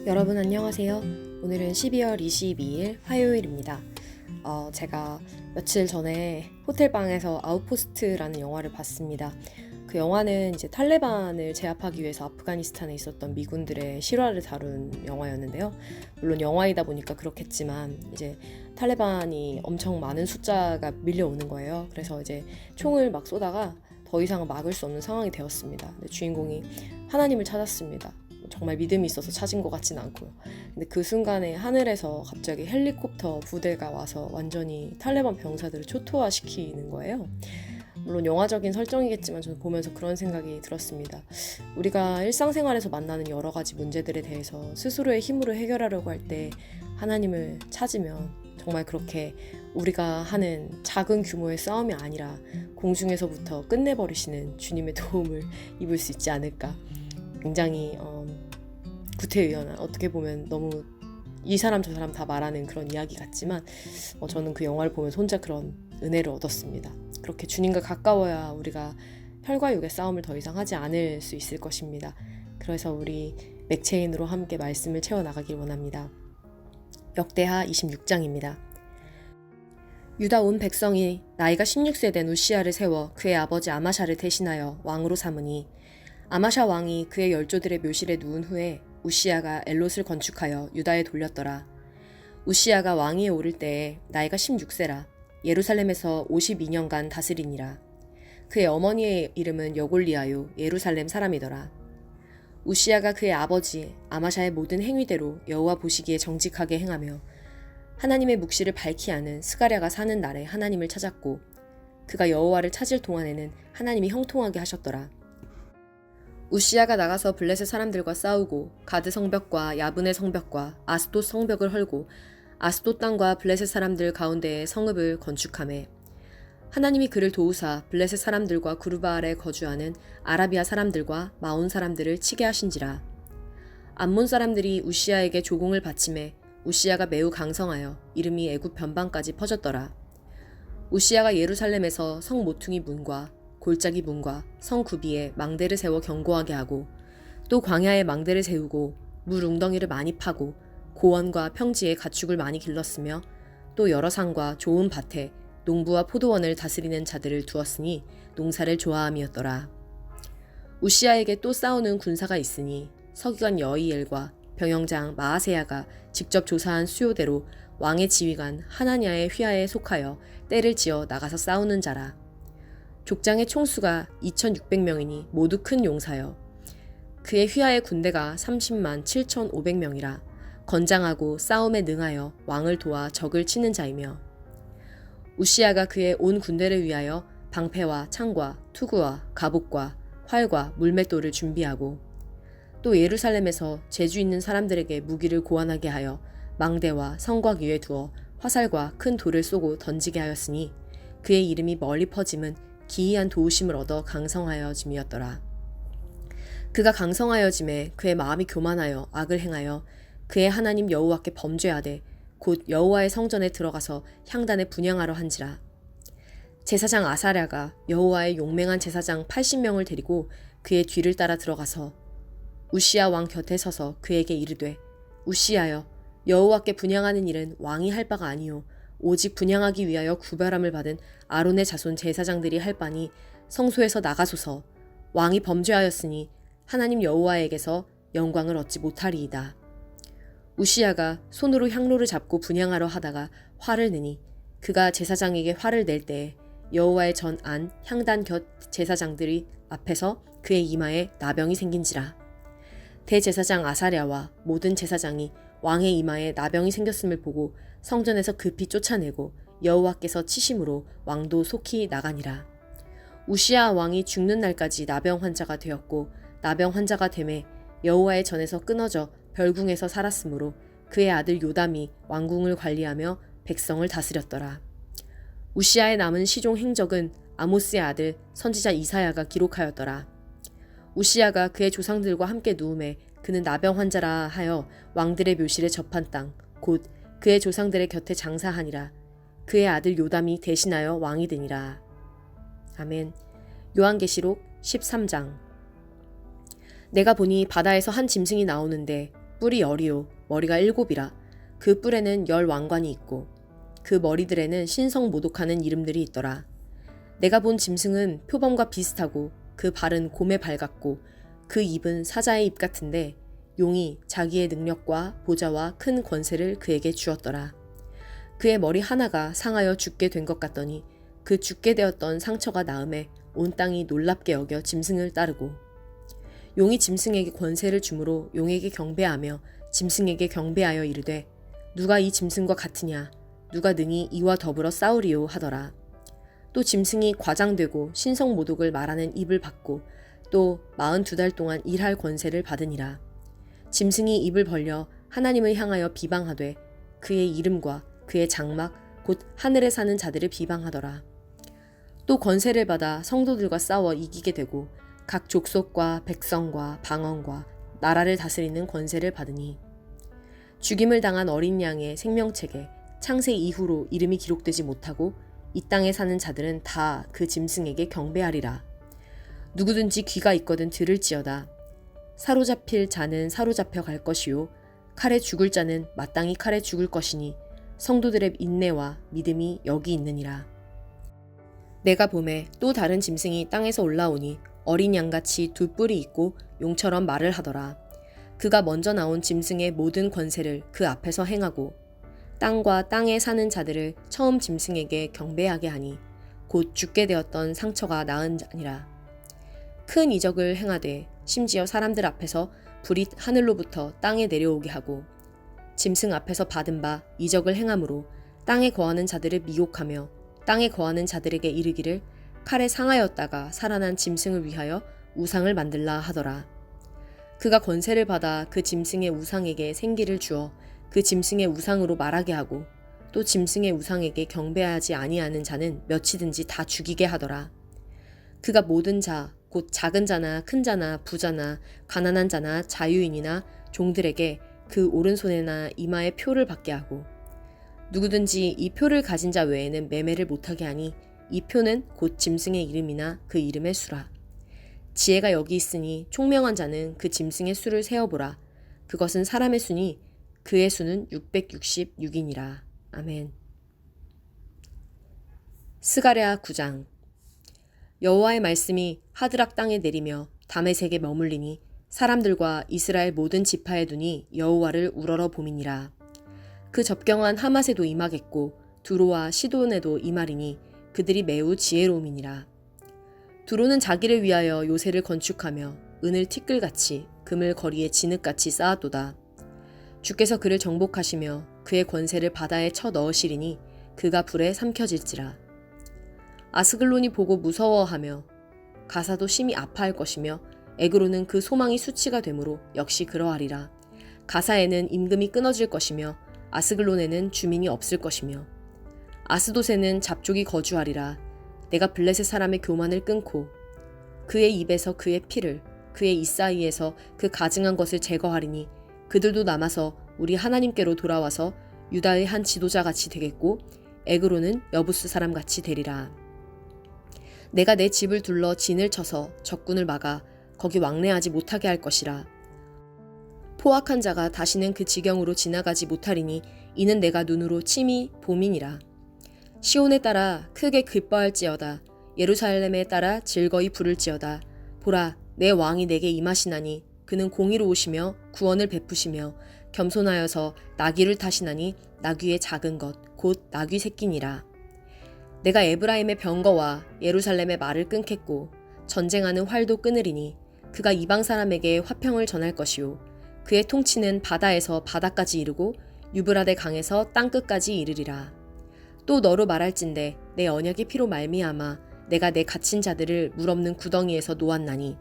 여러분 안녕하세요. 오늘은 12월 22일 화요일입니다. 제가 며칠 전에 호텔방에서 아웃포스트라는 영화를 봤습니다. 그 영화는 이제 탈레반을 제압하기 위해서 아프가니스탄에 있었던 미군들의 실화를 다룬 영화였는데요. 물론 영화이다 보니까 그렇겠지만 이제 탈레반이 엄청 많은 숫자가 밀려오는 거예요. 그래서 이제 총을 막 쏘다가 더 이상은 막을 수 없는 상황이 되었습니다. 근데 주인공이 하나님을 찾았습니다. 정말 믿음이 있어서 찾은 것 같진 않고요. 근데 그 순간에 하늘에서 갑자기 헬리콥터 부대가 와서 완전히 탈레반 병사들을 초토화시키는 거예요. 물론 영화적인 설정이겠지만 저는 보면서 그런 생각이 들었습니다. 우리가 일상생활에서 만나는 여러 가지 문제들에 대해서 스스로의 힘으로 해결하려고 할 때 하나님을 찾으면 정말 그렇게 우리가 하는 작은 규모의 싸움이 아니라 공중에서부터 끝내버리시는 주님의 도움을 입을 수 있지 않을까. 굉장히 구태의연한, 어떻게 보면 너무 이 사람 저 사람 다 말하는 그런 이야기 같지만 저는 그 영화를 보면서 혼자 그런 은혜를 얻었습니다. 그렇게 주님과 가까워야 우리가 혈과 육의 싸움을 더 이상 하지 않을 수 있을 것입니다. 그래서 우리 맥체인으로 함께 말씀을 채워나가길 원합니다. 역대하 26장입니다. 유다 온 백성이 나이가 16세 된 우시야를 세워 그의 아버지 아마샤를 대신하여 왕으로 삼으니 아마샤 왕이 그의 열조들의 묘실에 누운 후에 우시야가 엘롯을 건축하여 유다에 돌렸더라. 우시야가 왕위에 오를 때에 나이가 16세라 예루살렘에서 52년간 다스리니라. 그의 어머니의 이름은 여골리아요 예루살렘 사람이더라. 우시야가 그의 아버지 아마샤의 모든 행위대로 여호와 보시기에 정직하게 행하며 하나님의 묵시를 밝히 아는 스가랴가 사는 날에 하나님을 찾았고 그가 여호와를 찾을 동안에는 하나님이 형통하게 하셨더라. 우시야가 나가서 블레셋 사람들과 싸우고 가드 성벽과 야분의 성벽과 아스돗 성벽을 헐고 아스돗 땅과 블레셋 사람들 가운데에 성읍을 건축하매 하나님이 그를 도우사 블레셋 사람들과 구르바알에 거주하는 아라비아 사람들과 마온 사람들을 치게 하신지라. 암몬 사람들이 우시야에게 조공을 바치매 우시야가 매우 강성하여 이름이 애굽 변방까지 퍼졌더라. 우시야가 예루살렘에서 성 모퉁이 문과 골짜기 문과 성 구비에 망대를 세워 견고하게 하고 또 광야에 망대를 세우고 물 웅덩이를 많이 파고 고원과 평지에 가축을 많이 길렀으며 또 여러 산과 좋은 밭에 농부와 포도원을 다스리는 자들을 두었으니 농사를 좋아함이었더라. 우시야에게 또 싸우는 군사가 있으니 서기관 여이엘과 병영장 마아세야가 직접 조사한 수요대로 왕의 지휘관 하나냐의 휘하에 속하여 떼를 지어 나가서 싸우는 자라. 족장의 총수가 2600명이니 모두 큰 용사여. 그의 휘하의 군대가 30만 7500명이라 건장하고 싸움에 능하여 왕을 도와 적을 치는 자이며 우시야가 그의 온 군대를 위하여 방패와 창과 투구와 갑옷과 활과 물맷돌을 준비하고 또 예루살렘에서 재주 있는 사람들에게 무기를 고안하게 하여 망대와 성곽 위에 두어 화살과 큰 돌을 쏘고 던지게 하였으니 그의 이름이 멀리 퍼짐은 기이한 도우심을 얻어 강성하여짐이었더라. 그가 강성하여짐에 그의 마음이 교만하여 악을 행하여 그의 하나님 여호와께 범죄하되 곧 여호와의 성전에 들어가서 향단에 분향하러 한지라. 제사장 아사랴가 여호와의 용맹한 제사장 80명을 데리고 그의 뒤를 따라 들어가서 우시야 왕 곁에 서서 그에게 이르되 우시야여 여호와께 분향하는 일은 왕이 할 바가 아니요 오직 분향하기 위하여 구별함을 받은 아론의 자손 제사장들이 할 바니 성소에서 나가소서. 왕이 범죄하였으니 하나님 여호와에게서 영광을 얻지 못하리이다. 우시야가 손으로 향로를 잡고 분향하려 하다가 화를 내니 그가 제사장에게 화를 낼 때에 여호와의 전 안 향단 곁 제사장들이 앞에서 그의 이마에 나병이 생긴지라. 대제사장 아사랴와 모든 제사장이 왕의 이마에 나병이 생겼음을 보고 성전에서 급히 쫓아내고 여호와께서 치심으로 왕도 속히 나가니라. 우시야 왕이 죽는 날까지 나병 환자가 되었고 나병 환자가 되매 여호와의 전에서 끊어져 별궁에서 살았으므로 그의 아들 요담이 왕궁을 관리하며 백성을 다스렸더라. 우시야의 남은 시종 행적은 아모스의 아들 선지자 이사야가 기록하였더라. 우시야가 그의 조상들과 함께 누움에 그는 나병 환자라 하여 왕들의 묘실에 접한 땅 곧 그의 조상들의 곁에 장사하니라. 그의 아들 요담이 대신하여 왕이 되니라. 아멘. 요한계시록 13장. 내가 보니 바다에서 한 짐승이 나오는데 뿔이 10이요 머리가 7이라. 그 뿔에는 10왕관이 있고 그 머리들에는 신성모독하는 이름들이 있더라. 내가 본 짐승은 표범과 비슷하고 그 발은 곰의 발 같고 그 입은 사자의 입 같은데 용이 자기의 능력과 보좌와 큰 권세를 그에게 주었더라. 그의 머리 하나가 상하여 죽게 된 것 같더니 그 죽게 되었던 상처가 나음에 온 땅이 놀랍게 여겨 짐승을 따르고 용이 짐승에게 권세를 주므로 용에게 경배하며 짐승에게 경배하여 이르되 누가 이 짐승과 같으냐 누가 능히 이와 더불어 싸우리요 하더라. 또 짐승이 과장되고 신성모독을 말하는 입을 받고 또 42달 동안 일할 권세를 받으니라. 짐승이 입을 벌려 하나님을 향하여 비방하되 그의 이름과 그의 장막 곧 하늘에 사는 자들을 비방하더라. 또 권세를 받아 성도들과 싸워 이기게 되고 각 족속과 백성과 방언과 나라를 다스리는 권세를 받으니 죽임을 당한 어린 양의 생명책에 창세 이후로 이름이 기록되지 못하고 이 땅에 사는 자들은 다 그 짐승에게 경배하리라. 누구든지 귀가 있거든 들을지어다. 사로잡힐 자는 사로잡혀 갈 것이요 칼에 죽을 자는 마땅히 칼에 죽을 것이니 성도들의 인내와 믿음이 여기 있느니라. 내가 보매 또 다른 짐승이 땅에서 올라오니 어린 양같이 두 뿔이 있고 용처럼 말을 하더라. 그가 먼저 나온 짐승의 모든 권세를 그 앞에서 행하고 땅과 땅에 사는 자들을 처음 짐승에게 경배하게 하니 곧 죽게 되었던 상처가 나은 자니라. 큰 이적을 행하되 심지어 사람들 앞에서 불이 하늘로부터 땅에 내려오게 하고 짐승 앞에서 받은 바 이적을 행함으로 땅에 거하는 자들을 미혹하며 땅에 거하는 자들에게 이르기를 칼에 상하였다가 살아난 짐승을 위하여 우상을 만들라 하더라. 그가 권세를 받아 그 짐승의 우상에게 생기를 주어 그 짐승의 우상으로 말하게 하고 또 짐승의 우상에게 경배하지 아니하는 자는 몇이든지 다 죽이게 하더라. 그가 모든 자 곧 작은 자나 큰 자나 부자나 가난한 자나 자유인이나 종들에게 그 오른손에나 이마에 표를 받게 하고 누구든지 이 표를 가진 자 외에는 매매를 못하게 하니 이 표는 곧 짐승의 이름이나 그 이름의 수라. 지혜가 여기 있으니 총명한 자는 그 짐승의 수를 세어보라. 그것은 사람의 수니 그의 수는 666이니라. 아멘. 스가랴 9장. 여호와의 말씀이 하드락 땅에 내리며 다메섹에 머물리니 사람들과 이스라엘 모든 지파의 눈이 여호와를 우러러 봄이니라. 그 접경한 하맛에도 임하겠고 두로와 시돈에도 임하리니 그들이 매우 지혜로움이니라. 두로는 자기를 위하여 요새를 건축하며 은을 티끌같이 금을 거리에 진흙같이 쌓았도다. 주께서 그를 정복하시며 그의 권세를 바다에 쳐 넣으시리니 그가 불에 삼켜질지라. 아스글론이 보고 무서워하며 가사도 심히 아파할 것이며 에그로는 그 소망이 수치가 되므로 역시 그러하리라. 가사에는 임금이 끊어질 것이며 아스글론에는 주민이 없을 것이며 아스돗에는 잡족이 거주하리라. 내가 블레셋 사람의 교만을 끊고 그의 입에서 그의 피를 그의 입 사이에서 그 가증한 것을 제거하리니 그들도 남아서 우리 하나님께로 돌아와서 유다의 한 지도자같이 되겠고 에그로는 여부스 사람같이 되리라. 내가 내 집을 둘러 진을 쳐서 적군을 막아 거기 왕래하지 못하게 할 것이라. 포악한 자가 다시는 그 지경으로 지나가지 못하리니 이는 내가 눈으로 침이 봄이니라. 시온에 따라 크게 기뻐할지어다. 예루살렘에 따라 즐거이 부를지어다. 보라, 내 왕이 내게 임하시나니 그는 공의로우시며 구원을 베푸시며 겸손하여서 나귀를 타시나니 나귀의 작은 것 곧 나귀 새끼니라. 내가 에브라임의 병거와 예루살렘의 말을 끊겠고 전쟁하는 활도 끊으리니 그가 이방 사람에게 화평을 전할 것이요 그의 통치는 바다에서 바다까지 이르고 유브라데 강에서 땅끝까지 이르리라. 또 너로 말할진대 내 언약의 피로 말미암아 내가 내 갇힌 자들을 물 없는 구덩이에서 놓았나니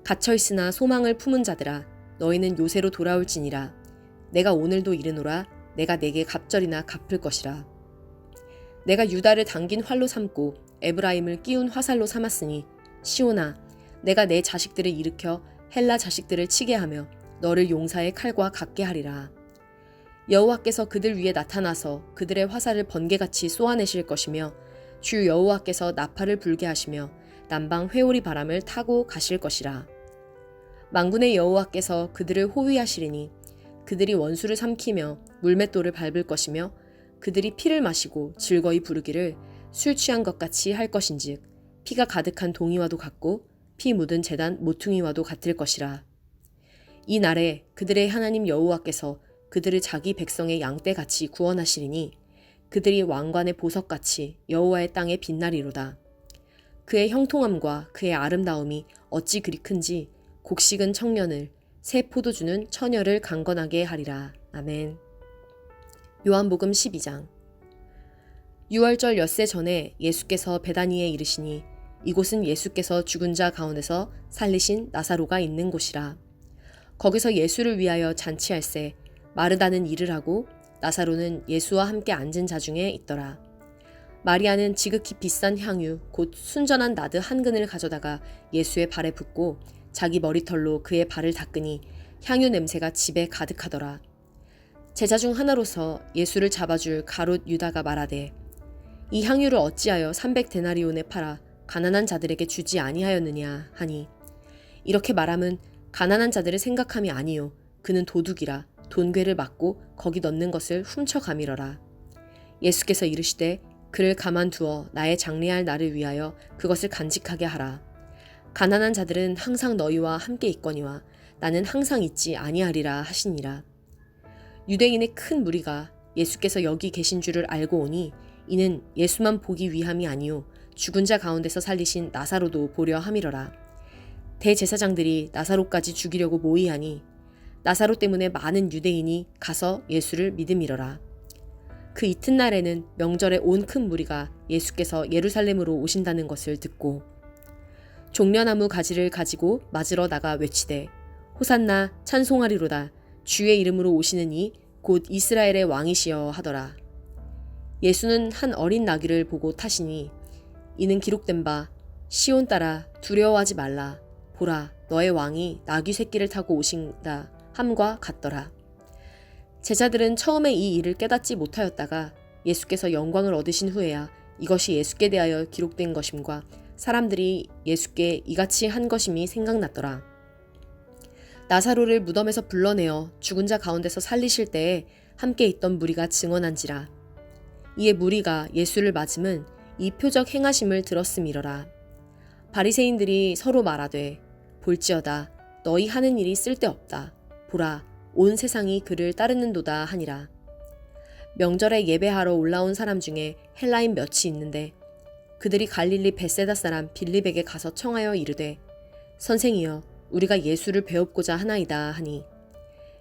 갇혀있으나 소망을 품은 자들아 너희는 요새로 돌아올지니라. 내가 오늘도 이르노라 내가 내게 갑절이나 갚을 것이라. 내가 유다를 당긴 활로 삼고 에브라임을 끼운 화살로 삼았으니 시온아 내가 내 자식들을 일으켜 헬라 자식들을 치게 하며 너를 용사의 칼과 같게 하리라. 여호와께서 그들 위에 나타나서 그들의 화살을 번개같이 쏘아내실 것이며 주 여호와께서 나팔을 불게 하시며 남방 회오리 바람을 타고 가실 것이라. 만군의 여호와께서 그들을 호위하시리니 그들이 원수를 삼키며 물맷돌을 밟을 것이며 그들이 피를 마시고 즐거이 부르기를 술 취한 것 같이 할 것인즉 피가 가득한 동이와도 같고 피 묻은 제단 모퉁이와도 같을 것이라. 이 날에 그들의 하나님 여호와께서 그들을 자기 백성의 양떼같이 구원하시리니 그들이 왕관의 보석같이 여호와의 땅에 빛나리로다. 그의 형통함과 그의 아름다움이 어찌 그리 큰지 곡식은 청년을 새 포도주는 처녀를 강건하게 하리라. 아멘. 요한복음 12장. 유월절 엿새 전에 예수께서 베다니에 이르시니 이곳은 예수께서 죽은 자 가운데서 살리신 나사로가 있는 곳이라. 거기서 예수를 위하여 잔치할새 마르다는 일을 하고 나사로는 예수와 함께 앉은 자 중에 있더라. 마리아는 지극히 비싼 향유 곧 순전한 나드 한 근을 가져다가 예수의 발에 붓고 자기 머리털로 그의 발을 닦으니 향유 냄새가 집에 가득하더라. 제자 중 하나로서 예수를 잡아줄 가롯 유다가 말하되 이 향유를 어찌하여 300데나리온에 팔아 가난한 자들에게 주지 아니하였느냐 하니 이렇게 말함은 가난한 자들을 생각함이 아니요 그는 도둑이라 돈괴를 맞고 거기 넣는 것을 훔쳐가밀어라. 예수께서 이르시되 그를 가만두어 나의 장래할 날을 위하여 그것을 간직하게 하라. 가난한 자들은 항상 너희와 함께 있거니와 나는 항상 있지 아니하리라 하시니라. 유대인의 큰 무리가 예수께서 여기 계신 줄을 알고 오니 이는 예수만 보기 위함이 아니요 죽은 자 가운데서 살리신 나사로도 보려 함이러라. 대제사장들이 나사로까지 죽이려고 모의하니 나사로 때문에 많은 유대인이 가서 예수를 믿음이러라. 그 이튿날에는 명절에 온 큰 무리가 예수께서 예루살렘으로 오신다는 것을 듣고 종려나무 가지를 가지고 맞으러 나가 외치되 호산나 찬송하리로다 주의 이름으로 오시는 이 곧 이스라엘의 왕이시여 하더라. 예수는 한 어린 나귀를 보고 타시니 이는 기록된 바 시온 딸아 두려워하지 말라 보라 너의 왕이 나귀 새끼를 타고 오신다 함과 같더라. 제자들은 처음에 이 일을 깨닫지 못하였다가 예수께서 영광을 얻으신 후에야 이것이 예수께 대하여 기록된 것임과 사람들이 예수께 이같이 한 것임이 생각났더라. 나사로를 무덤에서 불러내어 죽은 자 가운데서 살리실 때에 함께 있던 무리가 증언한지라. 이에 무리가 예수를 맞음은 이 표적 행하심을 들었음이러라. 바리새인들이 서로 말하되 볼지어다 너희 하는 일이 쓸데없다. 보라 온 세상이 그를 따르는도다 하니라. 명절에 예배하러 올라온 사람 중에 헬라인 몇이 있는데 그들이 갈릴리 벳세다 사람 빌립에게 가서 청하여 이르되 선생이여 우리가 예수를 배웁고자 하나이다 하니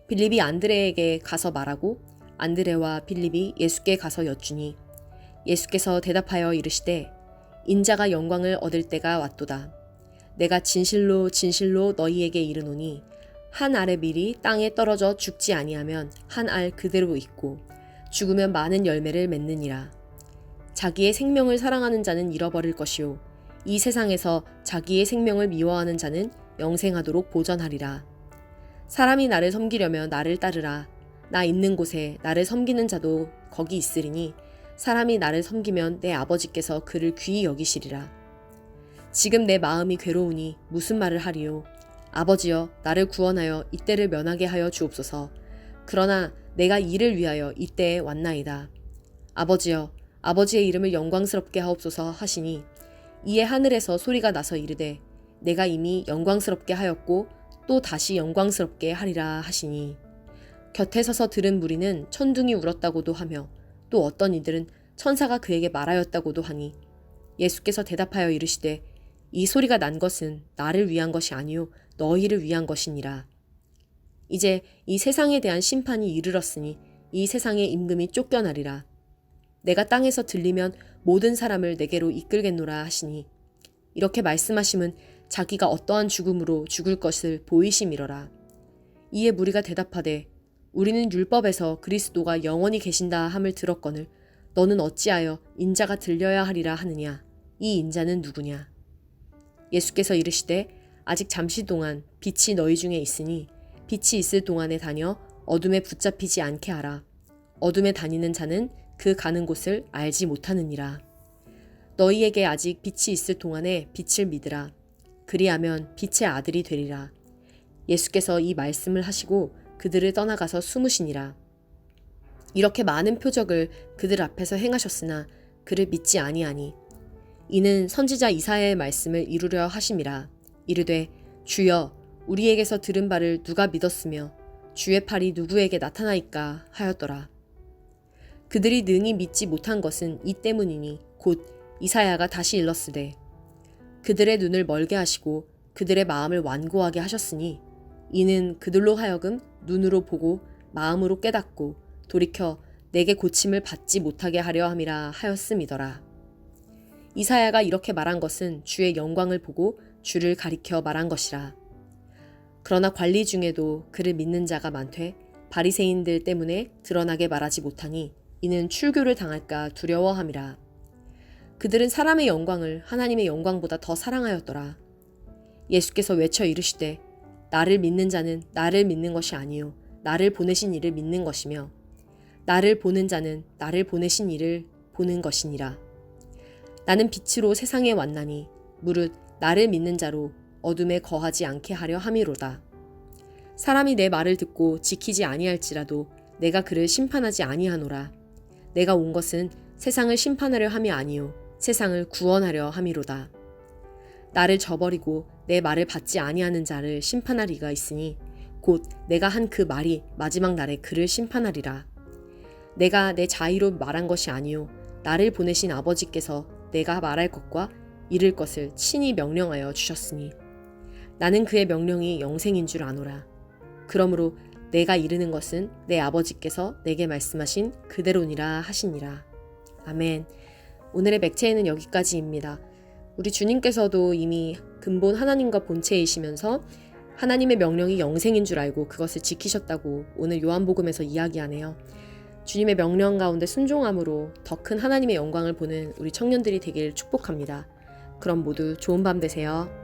빌립이 안드레에게 가서 말하고 안드레와 빌립이 예수께 가서 여쭈니 예수께서 대답하여 이르시되 인자가 영광을 얻을 때가 왔도다. 내가 진실로 진실로 너희에게 이르노니 한 알의 밀이 땅에 떨어져 죽지 아니하면 한 알 그대로 있고 죽으면 많은 열매를 맺느니라. 자기의 생명을 사랑하는 자는 잃어버릴 것이요 이 세상에서 자기의 생명을 미워하는 자는 영생하도록 보전하리라. 사람이 나를 섬기려면 나를 따르라. 나 있는 곳에 나를 섬기는 자도 거기 있으리니 사람이 나를 섬기면 내 아버지께서 그를 귀히 여기시리라. 지금 내 마음이 괴로우니 무슨 말을 하리요. 아버지여 나를 구원하여 이때를 면하게 하여 주옵소서. 그러나 내가 이를 위하여 이때에 왔나이다. 아버지여 아버지의 이름을 영광스럽게 하옵소서 하시니 이에 하늘에서 소리가 나서 이르되 내가 이미 영광스럽게 하였고 또 다시 영광스럽게 하리라 하시니 곁에 서서 들은 무리는 천둥이 울었다고도 하며 또 어떤 이들은 천사가 그에게 말하였다고도 하니 예수께서 대답하여 이르시되 이 소리가 난 것은 나를 위한 것이 아니요 너희를 위한 것이니라. 이제 이 세상에 대한 심판이 이르렀으니 이 세상의 임금이 쫓겨나리라. 내가 땅에서 들리면 모든 사람을 내게로 이끌겠노라 하시니 이렇게 말씀하심은 자기가 어떠한 죽음으로 죽을 것을 보이심이러라. 이에 무리가 대답하되 우리는 율법에서 그리스도가 영원히 계신다 함을 들었거늘 너는 어찌하여 인자가 들려야 하리라 하느냐. 이 인자는 누구냐. 예수께서 이르시되 아직 잠시 동안 빛이 너희 중에 있으니 빛이 있을 동안에 다녀 어둠에 붙잡히지 않게 하라. 어둠에 다니는 자는 그 가는 곳을 알지 못하느니라. 너희에게 아직 빛이 있을 동안에 빛을 믿으라. 그리하면 빛의 아들이 되리라. 예수께서 이 말씀을 하시고 그들을 떠나가서 숨으시니라. 이렇게 많은 표적을 그들 앞에서 행하셨으나 그를 믿지 아니하니 이는 선지자 이사야의 말씀을 이루려 하심이라. 이르되 주여 우리에게서 들은 바를 누가 믿었으며 주의 팔이 누구에게 나타나이까 하였더라. 그들이 능히 믿지 못한 것은 이 때문이니 곧 이사야가 다시 일렀으되 그들의 눈을 멀게 하시고 그들의 마음을 완고하게 하셨으니 이는 그들로 하여금 눈으로 보고 마음으로 깨닫고 돌이켜 내게 고침을 받지 못하게 하려 함이라 하였음이더라. 이사야가 이렇게 말한 것은 주의 영광을 보고 주를 가리켜 말한 것이라. 그러나 관리 중에도 그를 믿는 자가 많되 바리새인들 때문에 드러나게 말하지 못하니 이는 출교를 당할까 두려워함이라. 그들은 사람의 영광을 하나님의 영광보다 더 사랑하였더라. 예수께서 외쳐 이르시되 나를 믿는 자는 나를 믿는 것이 아니요 나를 보내신 이를 믿는 것이며 나를 보는 자는 나를 보내신 이를 보는 것이니라. 나는 빛으로 세상에 왔나니 무릇 나를 믿는 자로 어둠에 거하지 않게 하려 함이로다. 사람이 내 말을 듣고 지키지 아니할지라도 내가 그를 심판하지 아니하노라. 내가 온 것은 세상을 심판하려 함이 아니요 세상을 구원하려 함이로다. 나를 저버리고 내 말을 받지 아니하는 자를 심판할 이가 있으니 곧 내가 한 그 말이 마지막 날에 그를 심판하리라. 내가 내 자의로 말한 것이 아니요 나를 보내신 아버지께서 내가 말할 것과 이를 것을 친히 명령하여 주셨으니 나는 그의 명령이 영생인 줄 아노라. 그러므로 내가 이르는 것은 내 아버지께서 내게 말씀하신 그대로니라 하시니라. 아멘. 오늘의 맥체는 여기까지입니다. 우리 주님께서도 이미 근본 하나님과 본체이시면서 하나님의 명령이 영생인 줄 알고 그것을 지키셨다고 오늘 요한복음에서 이야기하네요. 주님의 명령 가운데 순종함으로 더 큰 하나님의 영광을 보는 우리 청년들이 되길 축복합니다. 그럼 모두 좋은 밤 되세요.